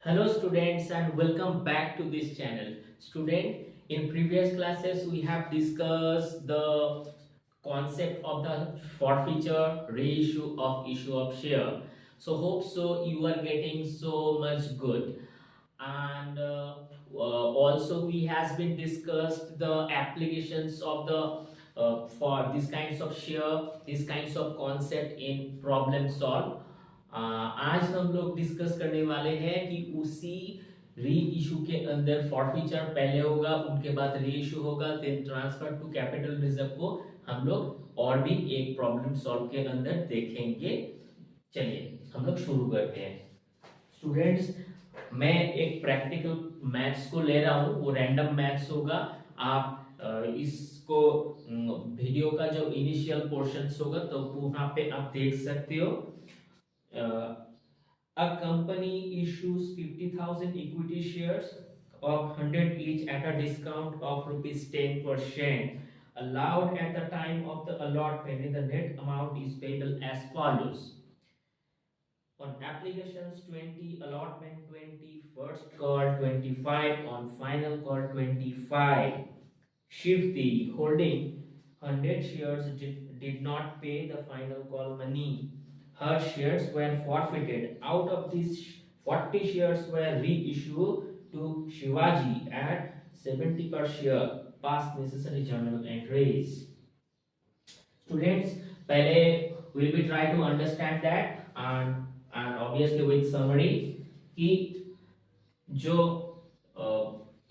Hello students and welcome back to this channel. Student, in previous classes we have discussed the concept of the forfeiture, reissue of issue of share. So hope so you are getting so much good. And also we has been discussed the applications of the for these kinds of share, these kinds of concept in problem solve. आज हम लोग discuss करने वाले हैं कि उसी री issue के अंदर फॉरफीचर पहले होगा, उनके बाद री इशू होगा, then transfer to capital reserve को हम लोग और भी एक प्रॉब्लम सॉल्व के अंदर देखेंगे। चलिए हम लोग शुरू करते हैं। स्टूडेंट्स, मैं एक प्रैक्टिकल मैथ्स को ले रहा हूँ, वो रैंडम मैथ्स होगा। आप इसको वीडियो का जो इनिशियल पोर्शंस होगा तो वहां पे आप देख सकते हो। A company issues 50,000 equity shares of 100 each at a discount of rupees 10 per share allowed at the time of the allotment, and the net amount is payable as follows. On applications 20, allotment 20, first call 25, on final call 25. Shifty holding 100 shares did not pay the final call money. Her shares were forfeited. Out of these, 40 shares were reissued to Shivaji at 70 per share. Past necessary journal entries. Students, पहले will be try to understand that and obviously with summary कि जो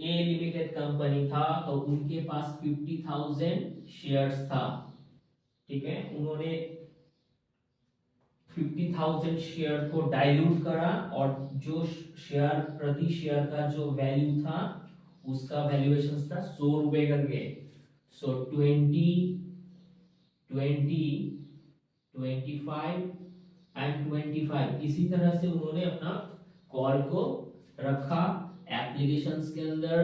ए limited company था तो उनके पास 50,000 shares था। ठीक है, उन्होंने 50,000 शेयर को डाइल्यूट करा और जो शेयर प्रति शेयर का जो वैल्यू था उसका वैल्यूएशन था 100 रुपए करके। सो 20, 25 एंड 25 इसी तरह से उन्होंने अपना कॉल को रखा एप्लीकेशंस के अंदर।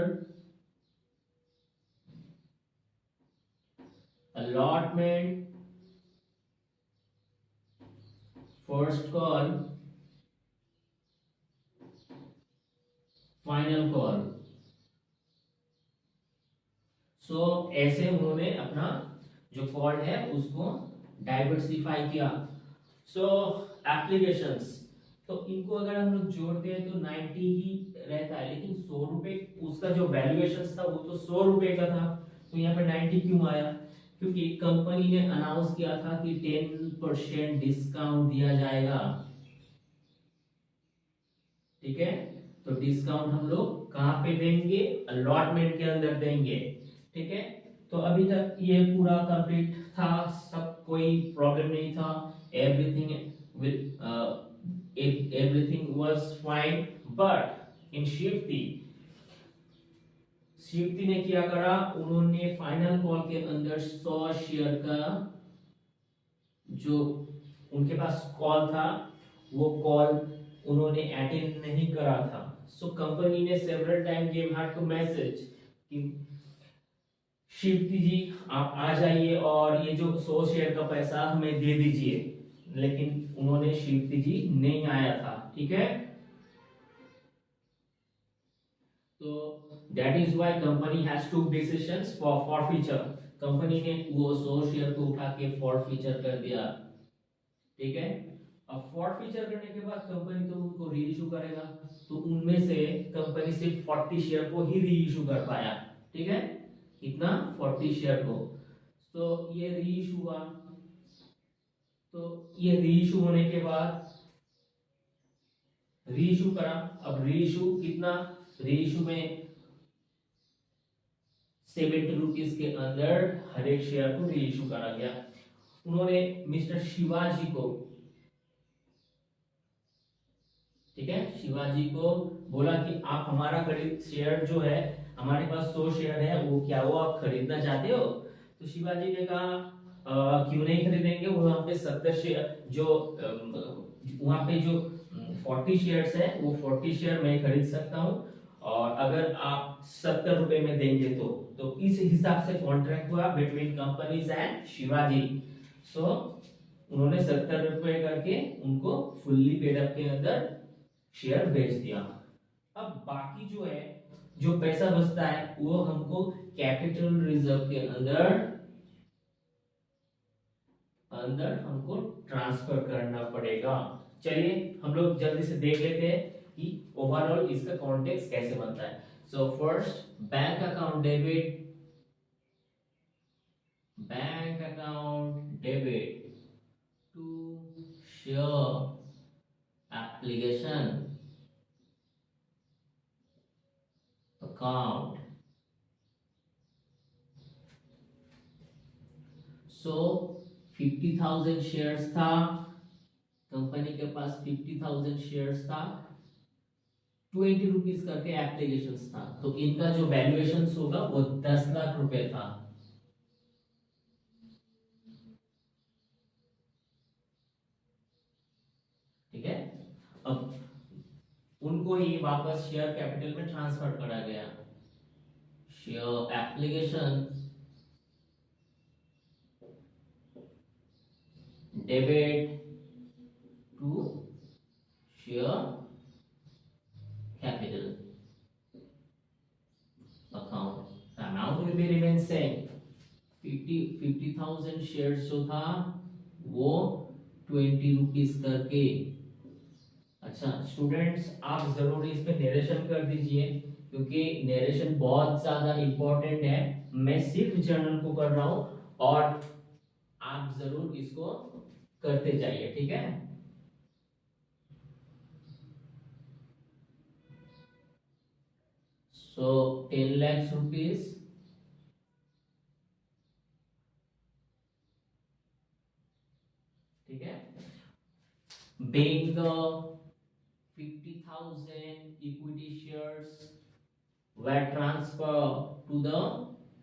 Allotment, first call, final call. So ऐसे उन्होंने अपना जो कॉल है उसको डाइवर्सिफाई किया। सो एप्लीकेशंस, तो इनको अगर हम लोग जोड़ते हैं तो 90 ही रहता है, लेकिन 100 रुपए उसका जो वैल्यूएशन था वो तो 100 रुपए का था। तो यहाँ पे 90 क्यों आया? क्योंकि कंपनी ने अनाउंस किया था कि 10% डिस्काउंट दिया जाएगा। ठीक है, तो डिस्काउंट हम लोग कहां पे देंगे? अलॉटमेंट के अंदर देंगे। ठीक है, तो अभी तक ये पूरा कंप्लीट था, सब कोई प्रॉब्लम नहीं था, everything everything was fine, but in शिफ्टी ने क्या करा? उन्होंने फाइनल कॉल के अंदर 100 शेयर का जो उनके पास कॉल था वो कॉल उन्होंने अटेंड नहीं करा था। सो कंपनी ने several time give her to message कि शिफ्टी जी आप आ जाइए और ये जो 100 शेयर का पैसा हमें दे दीजिए, लेकिन उन्होंने शिफ्टी जी नहीं आया था। ठीक है, तो that is why company has two decisions for forfeiture. Company ने वो 100 शेयर को उठा के फॉरफीचर कर दिया। ठीक है, अब फॉरफीचर करने के बाद कंपनी तो उनको री इशू करेगा, तो उनमें से कंपनी सिर्फ 40 शेयर को ही री इशू कर पाया। ठीक है, कितना? 40 शेयर को। तो ये री इशू हुआ, तो ये री इशू होने के बाद री इशू करा। अब री इशू कितना? री इशू में 70 रुपीज के अंदर हर एक शेयर को री इशू करा गया। उन्होंने मिस्टर शिवाजी को, ठीक है, शिवाजी को बोला कि आप हमारा खरीद शेयर जो है, हमारे पास 100 शेयर है, वो क्या वो आप खरीदना चाहते हो? तो शिवाजी ने कहा क्यों नहीं खरीदेंगे, वहां पे 70 शेयर जो वहां पे जो 40 शेयर्स है वो 40 शेयर मैं खरीद सकता हूं, और अगर आप 70 रुपए में देंगे तो इस हिसाब से कॉन्ट्रैक्ट हुआ बिटवीन कंपनीज एंड शिवाजी। सो उन्होंने 70 रुपए करके उनको फुल्ली पेड अप के अंदर शेयर बेच दिया। अब बाकी जो है, जो पैसा बचता है वो हमको कैपिटल रिजर्व के अंदर अंदर हमको ट्रांसफर करना पड़ेगा। चलिए हम लोग जल्दी से देख लेते हैं कि ओवरऑल इसका कॉन्टेक्स्ट कैसे बनता है। So first, bank account debit to share application account. So 50,000 shares था, कंपनी के पास 50,000 शेयर्स था, 20 रुपीज करके एप्लीकेशन था, तो इनका जो वैल्यूएशन होगा वो 10 लाख रुपए था। ठीक है, अब उनको ही वापस शेयर कैपिटल में ट्रांसफर करा गया। Share application debit to share capital account. The amount will be remain same. 50,000 shares जो था वो 20 रुपीज करके। अच्छा स्टूडेंट्स, आप जरूर इस पे नरेशन कर दीजिए क्योंकि नरेशन बहुत ज्यादा इंपॉर्टेंट है। मैं सिर्फ जर्नल को कर रहा हूं और आप जरूर इसको करते जाइए, ठीक है। So 10 lakhs rupees, ठीक है, being the 50,000 equity shares were transferred to the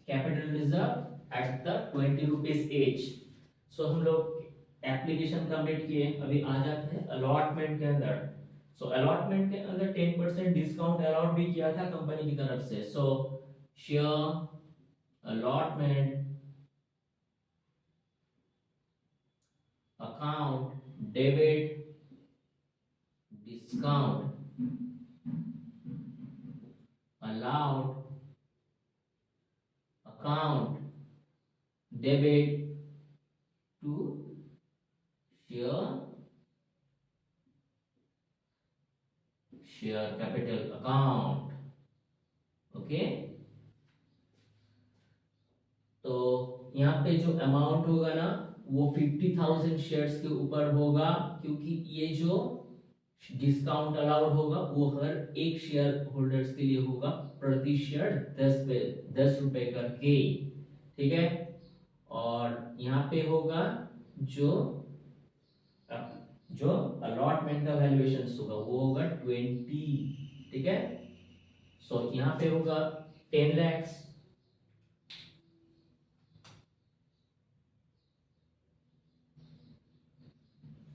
capital reserve at the 20 rupees each. So हम लोग एप्लीकेशन कंप्लीट किए, अभी आ जाते हैं अलॉटमेंट के अंदर। सो अलॉटमेंट के अंदर 10% डिस्काउंट अलॉट भी किया था कंपनी की तरफ से। So share allotment account debit discount allowed account debit to share capital account. Okay, तो यहाँ पे जो अमाउंट होगा ना वो 50,000 शेयर्स के ऊपर होगा, क्योंकि ये जो डिस्काउंट अलाउड होगा वो हर एक शेयर होल्डर्स के लिए होगा, प्रति शेयर 10 रुपए करके। ठीक है, और यहाँ पे होगा जो अलॉटमेंट का वैल्यूएशन होगा वो होगा 20। ठीक है, सो यहाँ पे होगा 10 lakhs,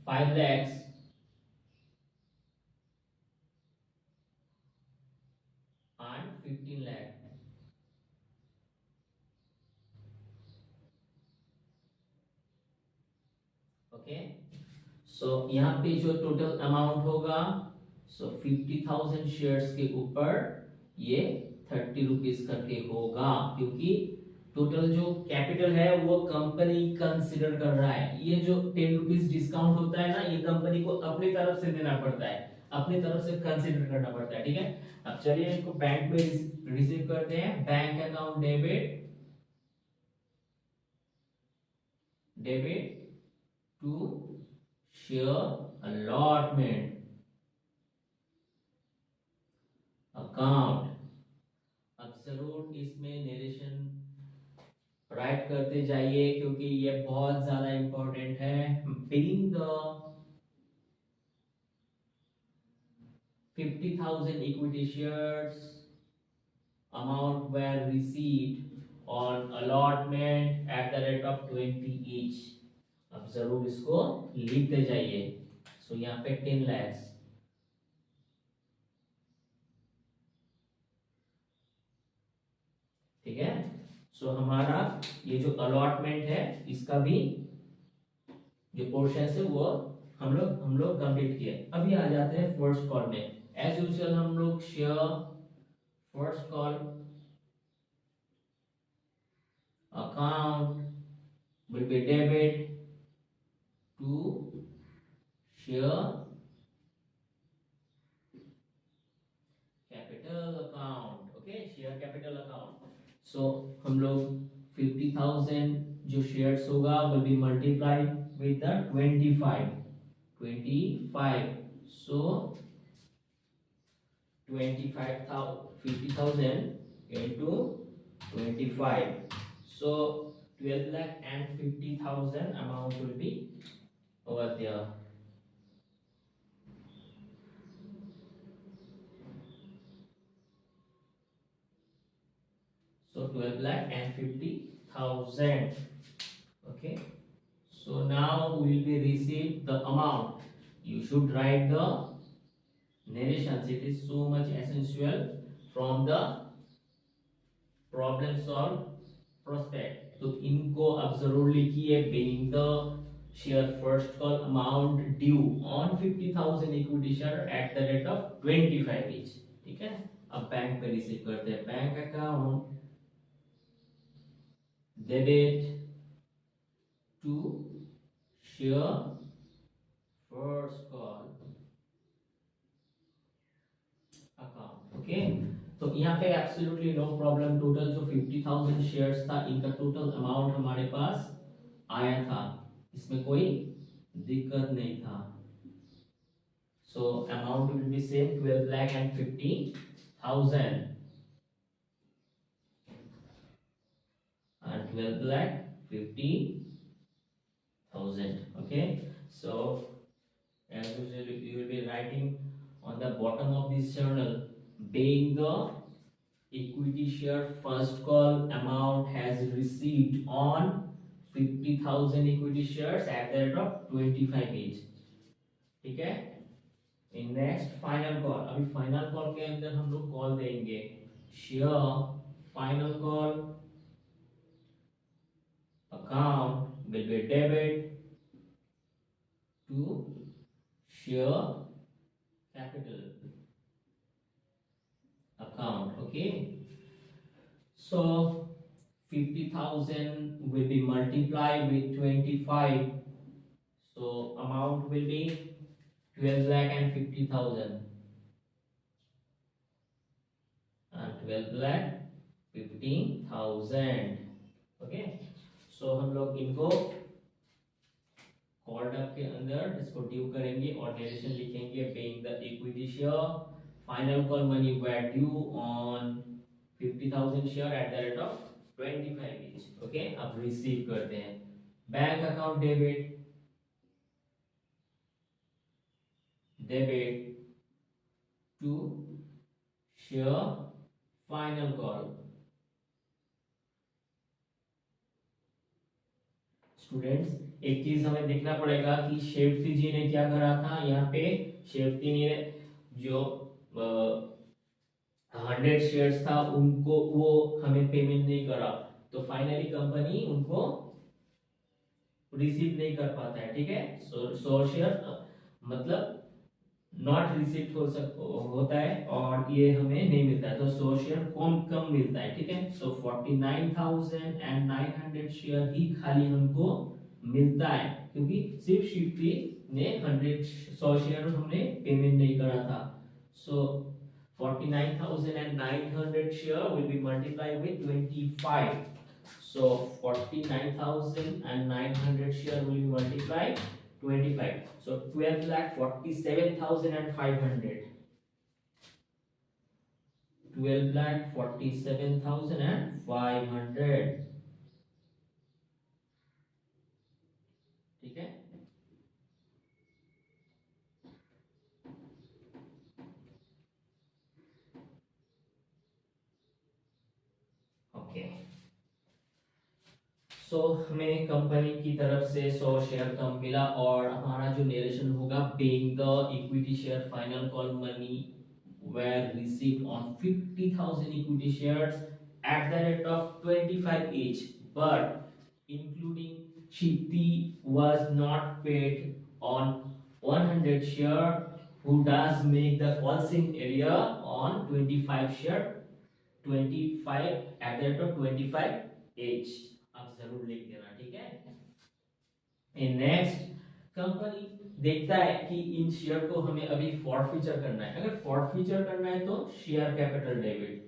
5 lakhs, and 15 lakh। Okay, सो यहाँ पे जो टोटल अमाउंट होगा, सो 50,000 शेयर्स के ऊपर ये 30 रुपीज करके होगा, क्योंकि टोटल जो कैपिटल है वो कंपनी कंसिडर कर रहा है। ये जो 10 रुपीज डिस्काउंट होता है ना, ये कंपनी को अपनी तरफ से देना पड़ता है, अपनी तरफ से कंसिडर करना पड़ता है। ठीक है, अब चलिए इसको बैंक में रिसीव करते हैं। Bank account debit to share allotment account. अब जरूर इसमें नरेशन राइट करते जाइए क्योंकि ये बहुत ज्यादा इंपॉर्टेंट है। Being the 50,000 equity shares amount were received on allotment at the rate of 20 each। अब जरूर इसको लिखते जाइए। सो यहाँ पे 10 lakhs, ठीक है। सो हमारा ये जो अलॉटमेंट है इसका भी जो पोर्शन है वो हम लोग कंप्लीट किए। अभी आ जाते हैं फर्स्ट कॉल में, एज यूजुअल हम लोग share first call account will be debit to share capital account. Okay, share capital account. So हम लोग 50,000 जो शेयर्स होगा will be multiplied with the 25. So 50,000 into 25. So 12,50,000 amount will be over there. So 12,50,000. Okay. So now we will be receive the amount. You should write the narrations. It is so much essential from the problem solve prospect. तो इनको अब जरूर लिखिए. Being the share first call amount due on 50,000 equity share at the rate of 25 each. ठीक है. अब bank पे receive करते हैं. Bank account debit to share first call account. Okay. तो यहाँ पे एब्सोल्युटली नो प्रॉब्लम. टोटल जो 50,000 शेयर्स था इनका टोटल अमाउंट हमारे पास आया था. इसमें कोई दिक्कत नहीं था. So amount will be same 12,50,000 and 12,50,000. Okay. So as usual you will be writing on the bottom of this journal, being the equity share first call amount has received on 50,000 equity shares at the rate of 25 each. ठीक है. In next final call. अभी final call के अंदर हम लोग call देंगे share final call account will be debit to share capital account. Okay. So 50,000 will be multiplied with 25. So amount will be 12,50,000 and 12,50,000. Okay. So हम लोग इनको called up के अंदर इसको ड्यू करेंगे और नरेशन लिखेंगे. Paying the equity share final call money were due on 50,000 share at the rate of 25 each. Okay. अब रिसीव करते हैं. Bank account debit to share final call. Students एक चीज हमें देखना पड़ेगा कि शेफ्टी जी ने क्या करा था. यहाँ पे शेफ्टी ने जो 100 शेयर्स था उनको वो हमें पेमेंट नहीं करा. तो फाइनली कंपनी उनको रिसीव नहीं कर पाता है. ठीक है. 100 शेयर मतलब नॉट रिसीव होता है और ये हमें नहीं मिलता है. तो 100 शेयर कम मिलता है. ठीक है. सो 49,900 शेयर ही खाली हमको मिलता है क्योंकि सिर्फ शिफ्टी ने 100 शेयर हमने पेमेंट नहीं करा था. सो 49,900 share will be multiplied with 25. So 49,900 share will be multiplied 25. So 12,47,500. 12,47,500. ठीक है. ओके. सो हमें कंपनी की तरफ से 100 शेयर कम मिला और हमारा जो नरेशन होगा paying the equity share final call money were received on 50,000 equity shares at the rate of 25 each, but including Shifty was not paid on 100 share who does make the closing area on 25 share 25 at the rate of 25 each. आप जरूर लिख देना, ठीक है। Next, company देखता है कि इन share को हमें अभी फॉरफीचर करना है। अगर फॉरफीचर करना है तो share capital debit,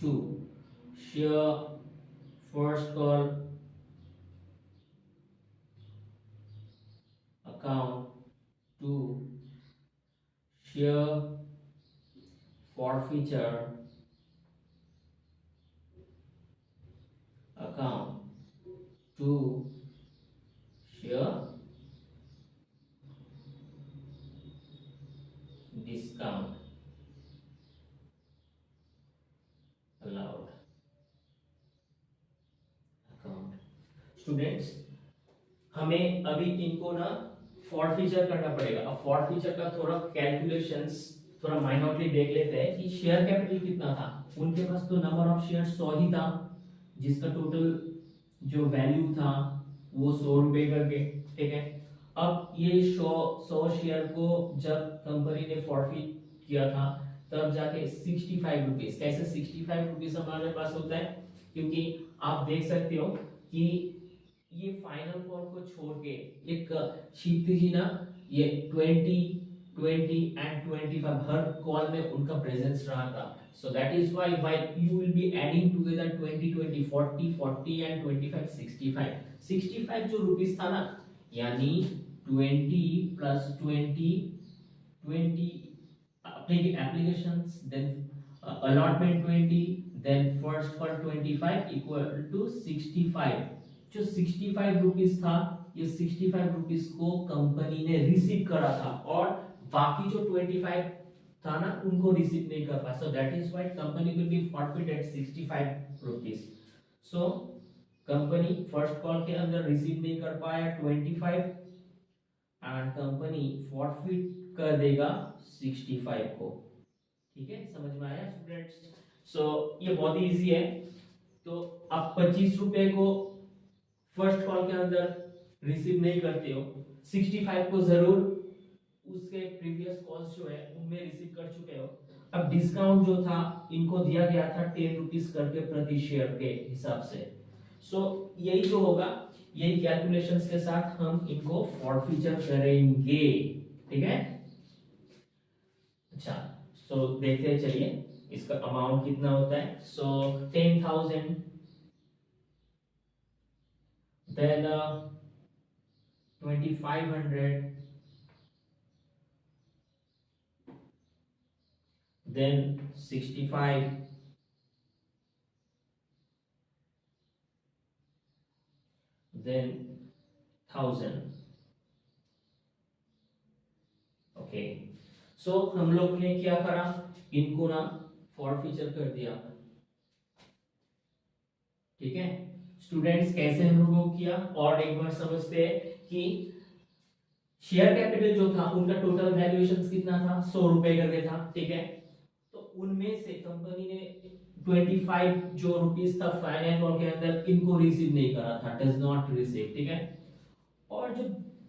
to share first call account to share forfeiture account to share discount allowed account। Students, हमें अभी इनको ना फॉरफीचर करना पड़ेगा। अब फॉरफीचर का थोड़ा कैलकुलेशंस थोड़ा माइनॉरली देख लेते हैं कि शेयर कैपिटल कितना था। उनके पास तो नंबर ऑफ शेयर 100 ही था, जिसका टोटल जो वैल्यू था वो 100 रुपए करके, ठीक है। अब ये 100 शेयर को जब कंपनी ने फॉरफीट किया था तब जाके 65 रुपीज, कैसे 65 रुपीज हमारे पास होता है, क्योंकि आप देख सकते हो कि ये फाइनल कॉल को छोड़ के एक शीट थी ना, ये 20 20 एंड 25 हर कॉल में उनका प्रेजेंस रहा था। सो that is why you will be adding together 20 20 40 40 and 25 65 65 जो रुपीस था ना, यानी 20 plus 20 applications, then allotment 20, then first call 25 equal to 65। जो 65 रुपीस था, ये 65 रुपीस को कंपनी ने रिसीव करा था और बाकी जो 25 था ना उनको रिसीव नहीं कर पाया। So that is why company will be forfeit at 65 rupees. So company first call के अंदर रिसीव नहीं कर पाया 25 एंड कंपनी फॉरफिट कर देगा 65 को। ठीक है, समझ में आया स्टूडेंट्स? सो ये बहुत ही इजी है। तो आप 25 रुपए को फर्स्ट कॉल के अंदर रिसीव नहीं करते हो, 65 को जरूर उसके प्रीवियस कॉल्स जो है उनमें रिसीव कर चुके हो। अब डिस्काउंट जो था इनको दिया गया था 10 रुपीस करके प्रति शेयर के हिसाब से। सो यही जो होगा, यही कैलकुलेशंस के साथ हम इनको फॉरफीचर करेंगे, ठीक है। अच्छा, सो देखते हैं, चलिए इसका अमाउंट कितना होता है। सो 10,000, then 2,500, then 65, then 1,000। ओके, सो हम लोग ने क्या करा, इनको ना फॉरफीचर कर दिया, ठीक है। स्टूडेंट्स, कैसे हम लोगों को किया और एक बार समझते हैं कि शेयर कैपिटल जो था उनका टोटल वैल्यूएशन कितना था, 100 रुपए करके था, ठीक है। तो उनमें से कंपनी ने 25 जो रुपीस था फाइनल कॉल के अंदर इनको रिसीव नहीं करा था, डज नॉट रिसीव, ठीक है। और जो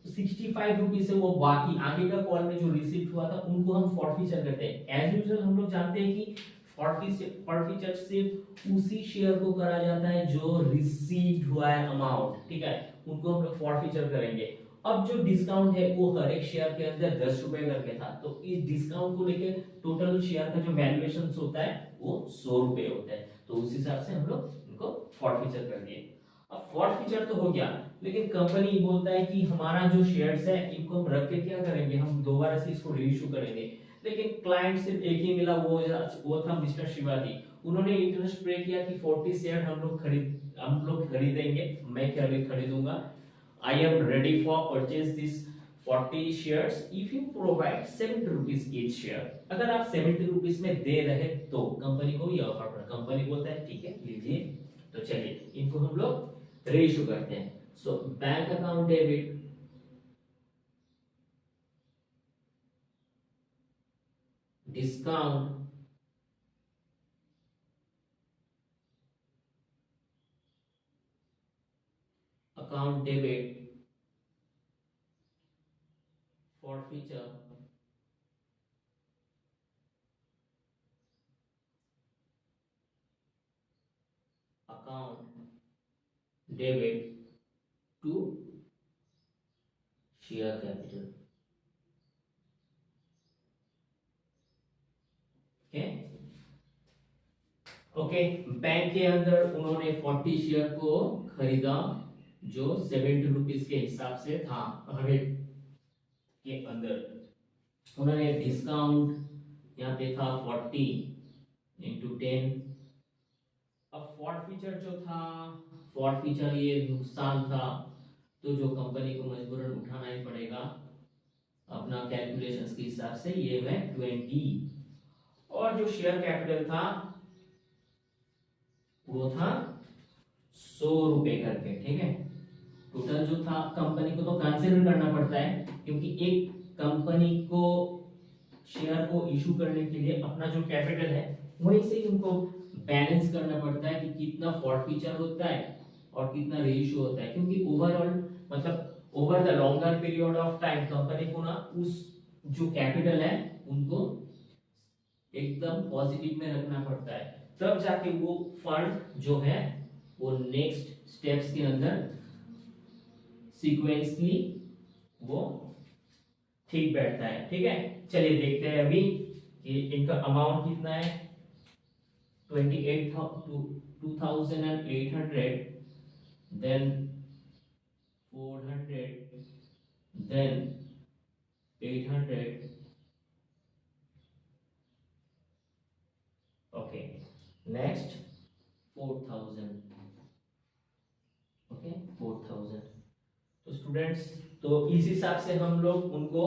65 रुपीस है वो बाकी आगे का कॉल में जो रिसीव हुआ था उनको हम फॉरफीचर करते हैं। एज यूजुअल हम लोग जानते हैं कि फॉरफीचर सिर्फ उसी शेयर को करा जाता है जो रिसीव्ड हुआ है अमाउंट, ठीक है, उनको हम लोग फॉरफीचर करेंगे। अब जो डिस्काउंट है वो हर एक शेयर के अंदर 10 रुपए करके था, तो इस डिस्काउंट को लेकर टोटल शेयर का जो वैल्यूएशन होता है वो 100 रुपए होता है, तो उस हिसाब से हम लोग इनको फॉरफीचर कर दिए। अब फॉरफीचर तो हो गया, लेकिन कंपनी बोलता है कि हमारा जो शेयर्स है इनको हम रख के क्या करेंगे, हम दोबारा से इसको रीइश्यू करेंगे। लेकिन क्लाइंट सिर्फ एक ही मिला, वो था मिस्टर शिवाजी। उन्होंने इंटरेस्ट पे किया कि 40 शेयर हम लोग खरीदेंगे, मैं क्या खरीदूंगा। I am ready for purchase this 40 shares if you provide 70 rupees each share. अगर आप 70 रुपीज में दे रहे तो कंपनी को ये ऑफर पड़ा। कंपनी बोलता है ठीक है लीजिए, तो चलिए इनको हम लोग रीइश्यू करते हैं। So bank account debit, discount account debit forfeiture account debit to share capital. Okay okay, bank के अंदर उन्होंने 40 शेयर को खरीदा जो 70 रुपीज के हिसाब से था 100 के अंदर। उन्होंने डिस्काउंट यहाँ पे था 40 × 10। अब फॉर्ट फीचर जो था, फॉर्ट फीचर ये नुकसान था, तो जो कंपनी को मजबूरन उठाना ही पड़ेगा अपना कैलकुलेशंस के हिसाब से, ये है 20। और जो शेयर कैपिटल था वो था 100 रुपए करके, ठीक है। टोटल जो था, कंपनी को तो कंसिडर करना पड़ता है क्योंकि एक कंपनी को शेयर को इशू करने के लिए अपना जो कैपिटल है वहीं से ही उनको बैलेंस करना पड़ता है कि कितना फॉरफीचर होता है और कितना रेशियो होता है, क्योंकि ओवरऑल मतलब over the longer period of time company को ना उस जो कैपिटल है उनको एकदम पॉजिटिव में रखना पड़ता है, तब जाके वो फंड जो है वो नेक्स्ट स्टेप्स के अंदर सीक्वेंसली वो ठीक बैठता है, ठीक है। चलिए देखते हैं अभी कि इनका अमाउंट कितना है। 2800, then 400, then 800, okay, next 4000, okay 4000। तो स्टूडेंट्स, तो इस हिसाब से हम लोग उनको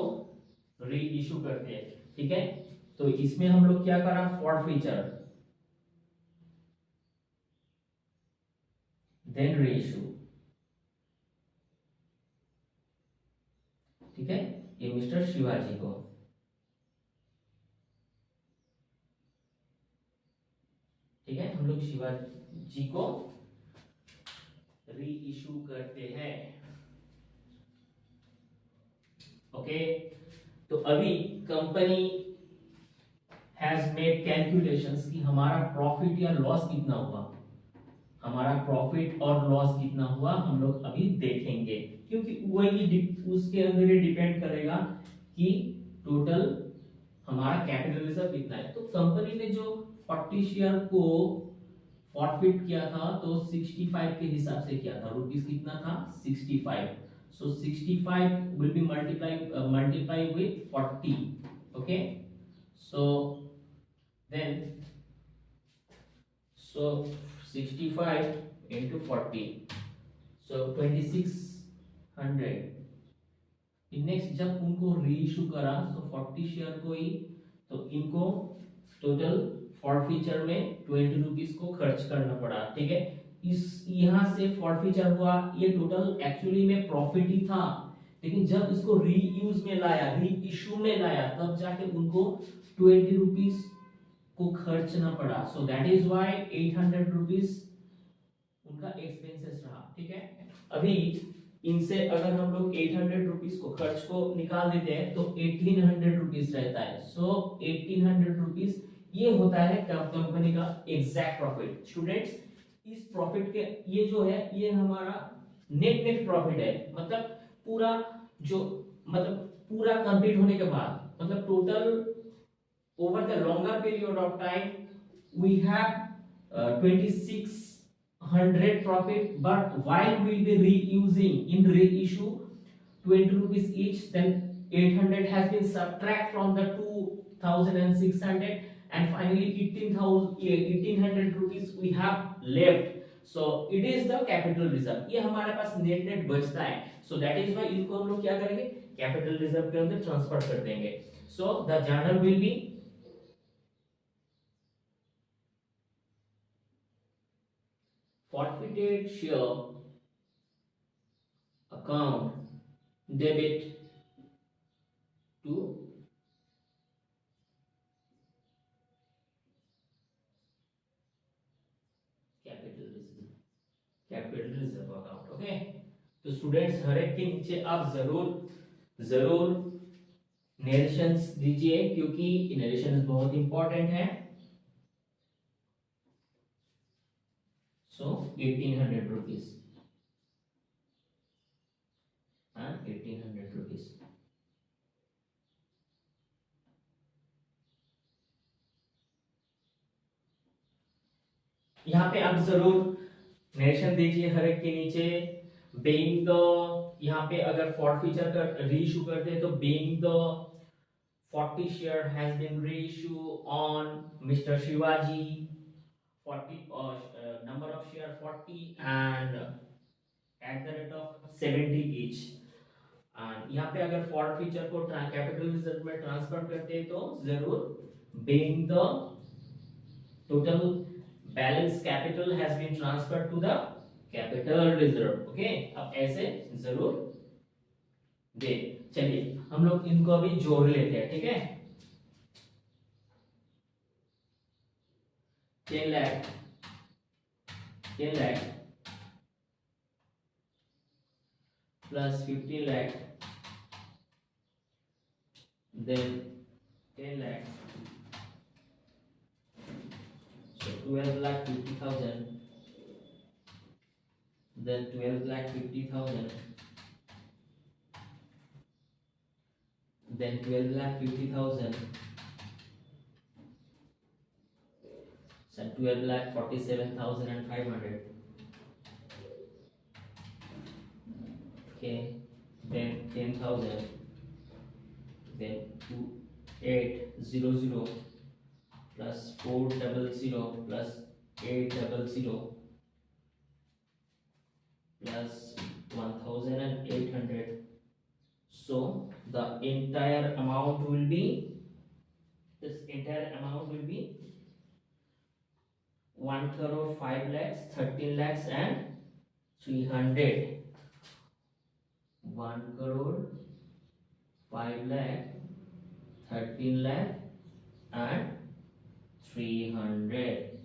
री इशू करते हैं, ठीक है। तो इसमें हम लोग क्या करा, फॉर फीचर देन री इशू, ठीक है। ये मिस्टर शिवाजी को, ठीक है, हम लोग शिवाजी को री इशू करते हैं, ओके। तो अभी कंपनी हैज मेड कैलकुलेशंस कि हमारा प्रॉफिट या लॉस कितना हुआ, हमारा प्रॉफिट और लॉस कितना हुआ हम लोग अभी देखेंगे, क्योंकि वही उसके अंदर ही डिपेंड करेगा कि टोटल हमारा कैपिटल रिजर्व कितना है। तो कंपनी ने जो 40 शेयर को फॉरफिट किया था तो 65 के हिसाब से किया था, रुपीस कितना था 65। So 65 will be multiply with 40, okay. So then so 65 into 40, so 2600। Next जब उनको रीइशू करा तो 40 शेयर को ही, तो इनको टोटल फॉरफीचर में 20 रुपीस को खर्च करना पड़ा, ठीक है। इस यहाँ से फॉरफीचर हुआ, ये टोटल एक्चुअली में प्रॉफिट ही था, लेकिन जब इसको रीयूज में लाया, री इशू में लाया, तब जाके उनको 20 रुपीस को खर्चना पड़ा। सो दैट इज व्हाई 800 रुपीस उनका एक्सपेंसेस रहा, ठीक है। अभी इनसे अगर हम लोग 800 रुपीस को खर्च को निकाल देते हैं तो 1800 रुपीस रहता है। सो 1800 रुपीस ये होता है कंपनी का एग्जैक्ट प्रॉफिट। स्टूडेंट्स, इस प्रॉफिट के ये जो है ये हमारा नेट प्रॉफिट है, मतलब पूरा जो मतलब पूरा कंप्लीट होने के बाद, मतलब total over the longer period of time we have 2600 profit, but while we will be reusing in reissue 20 rupees each, then 800 has been subtract from the 2600, and finally 1800 rupees we have left, so it is the capital reserve। ये हमारे पास net बचता है, so that is why इनको हम लोग क्या करेंगे, capital reserve के अंदर ट्रांसफर कर देंगे। so the journal will be forfeited share account debit to capital reserve account, okay। तो स्टूडेंट्स हर एक के नीचे आप जरूर जरूर नरेशंस दीजिए, क्योंकि नरेशंस बहुत इंपॉर्टेंट है। सो 1800 रुपीज, हाँ 1800 रुपीज। यहाँ पे आप जरूर नरेशन दीजिए हर एक के नीचे। बेइंग द, यहाँ पे अगर फॉर फीचर का रीइशू करते हैं तो being the 40 share has been reissued on Mr. Shivaji 40 number of share 40 and at the rate of 70 each। And यहाँ पे अगर फॉर फीचर को कैपिटल रिजर्व में ट्रांसफर करते हैं तो जरूर being the total balance capital has been transferred to the capital reserve। Okay, अब ऐसे जरूर दे। चलिए हम लोग इनको अभी जोड़ लेते हैं, ठीक है। 10 lakh 10 lakh plus 15 lakh then 10 lakh, so 12,50,000, then 12,50,000, then 12,50,000, so 12,47,500, okay, then 10,000, then 2800 plus 400 plus 800 plus 1,800, so the entire amount will be, this entire amount will be 1 crore 5 lakhs 13 lakhs and 300, 1 crore 5 lakh 13 lakh and 300।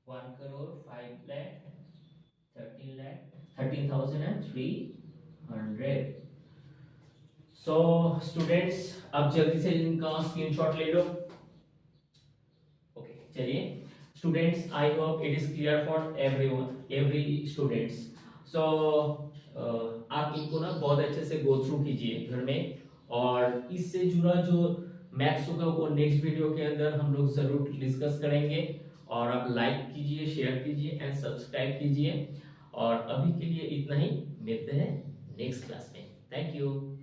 1 crore 5 lakh 13 lakh 13,300। So students अब जल्दी से इनका screenshot ले लो। Okay चलिए students, I hope it is clear for everyone, every students. So आप इनको ना बहुत अच्छे से गो थ्रू कीजिए घर में, और इससे जुड़ा जो मैथ्स होगा वो नेक्स्ट वीडियो के अंदर हम लोग जरूर डिस्कस करेंगे। और आप लाइक कीजिए, शेयर कीजिए एंड सब्सक्राइब कीजिए। और अभी के लिए इतना ही, मिलते हैं नेक्स्ट क्लास में। Thank you.